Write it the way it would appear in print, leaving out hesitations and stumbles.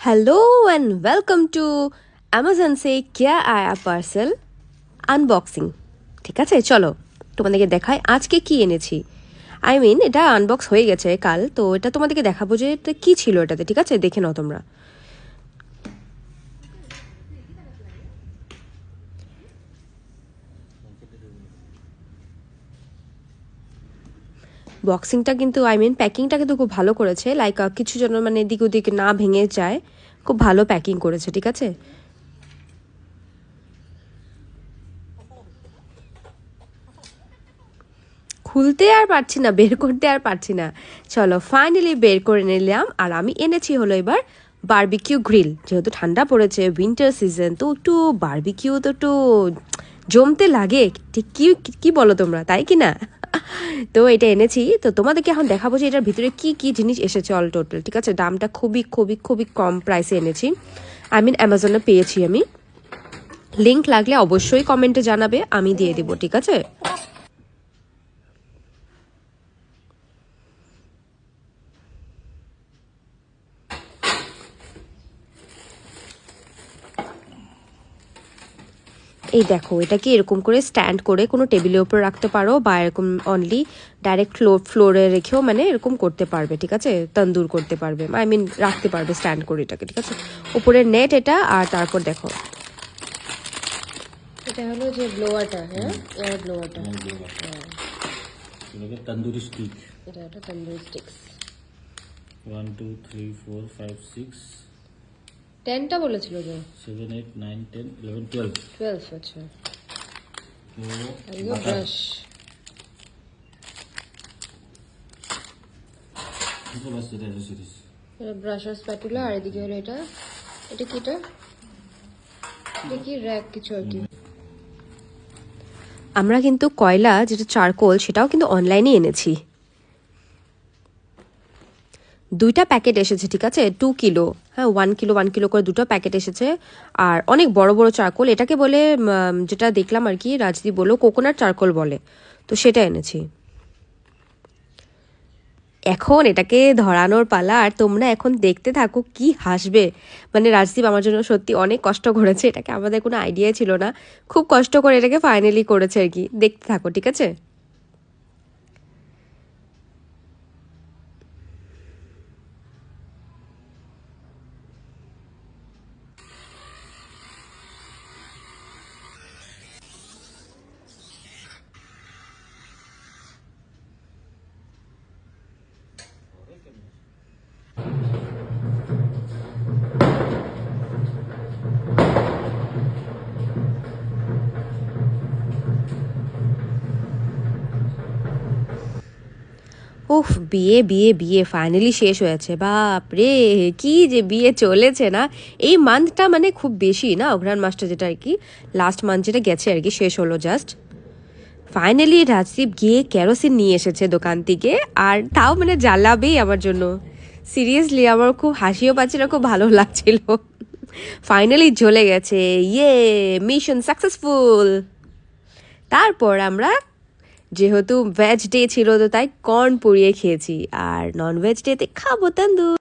Hello and welcome to Amazon से क्या आया পার্সেল আনবক্সিং। ঠিক আছে, চলো তোমাদেরকে দেখাই আজকে কি এনেছি। এটা আনবক্স হয়ে গেছে কাল, তো এটা তোমাদেরকে দেখাবো যে এটা কি ছিল এটাতে। ঠিক আছে, দেখে নাও তোমরা। বক্সিংটা কিন্তু প্যাকিংটা কিন্তু খুব ভালো করেছে, লাইক কিছু জন এদিক ওদিক না ভেঙে যায়, খুব ভালো প্যাকিং করেছে। ঠিক আছে, খুলতে আর পারছি না, বের করতে আর পারছি না। চলো ফাইনালি বের করে নিলাম। আর আমি এনেছি হলো এবার বারবিকিউ গ্রিল। যেহেতু ঠান্ডা পড়েছে, উইন্টার সিজন, তো একটু বারবিকিউ তো একটু জমতে লাগে, ঠিক কি কি বলো তোমরা, তাই কি না? তো এটা এনেছি, তো তোমাদেরকে এখন দেখাবো যে এটার ভিতরে কি কি জিনিস এসেছে অল টোটাল। ঠিক আছে, দামটা খুবই খুবই খুবই কম প্রাইসে এনেছি। অ্যামাজনে পেয়েছি আমি। লিঙ্ক লাগলে অবশ্যই কমেন্টে জানাবে, আমি দিয়ে দেবো। ঠিক আছে, এই দেখো, এটাকে এরকম করে স্ট্যান্ড করে কোনো টেবিলের উপর রাখতে পারো, বা এরকম অনলি ডাইরেক্ট ফ্লোরে রেখেও এরকম করতে পারবে। ঠিক আছে, তন্দুর করতে পারবে, রাখতে পারবে স্ট্যান্ড করে এটাকে। ঠিক আছে, উপরের নেট এটা। আর তারপর দেখো, এটা হলো যে ব্লোয়ারটা, হ্যাঁ এয়ার ব্লোয়ারটা, এটাকে তন্দুরি স্টিক। এটা একটা তন্দুরি স্টিক্স। 1 2 3 4 5 6 10টা বলেছিল যে 7 8 9 10 11 12 12। আচ্ছা, তো ব্রাশ, এটা বাস এটা সিরিজ। এটা ব্রাশ আর স্প্যাটুলা। আর এদিকে হলো এটা, এটা কি, এটা কি র্যাক কিছু আর কি। আমরা কিন্তু কয়লা, যেটা চারকোল, সেটাও কিন্তু অনলাইনে এনেছি। 2টা প্যাকেট এসেছে। ঠিক আছে, 2 কিলো, হ্যাঁ 1 কিলো করে 2টো প্যাকেট এসেছে। আর অনেক বড় বড় চারকোল, এটাকে বলে যেটা দেখলাম আর কি, রাজদীপ বললো কোকোনাট চারকোল বলে, তো সেটা এনেছি। এখন এটাকে ধরানোর পালা, আর তোমরা এখন দেখতে থাকো, কি হাসবে। রাজদীপ আমার জন্য সত্যি অনেক কষ্ট করেছে, এটাকে আমাদের কোনো আইডিয়া ছিল না, খুব কষ্ট করে এটাকে ফাইনালি করেছে আর কি। দেখতে থাকো, ঠিক আছে। উফ, বিয়ে বিয়ে বিয়ে ফাইনালি শেষ হয়েছে। বাপ রে, কি যে বিয়ে চলেছে না এই মান্থটা, খুব বেশি না, অঘ্রাণ মাসটা যেটা আর কি, লাস্ট মান্থ যেটা গেছে আর কি, শেষ হলো জাস্ট। ফাইনালি রাজদীপ গিয়ে কেরোসিন নিয়ে এসেছে দোকান থেকে, আর তাও জ্বালাবেই আমার জন্য। সিরিয়াসলি আমার খুব হাসিও পাচ্ছিল, খুব ভালো লাগছিল। ফাইনালি জ্বলে গেছে, ইয়ে মিশন সাকসেসফুল। তারপর আমরা, যেহেতু ভেজ ডে ছিল, তো তাই কর্ন পুড়িয়ে খেয়েছি, আর নন ভেজ ডেতে খাবো তন্দুর।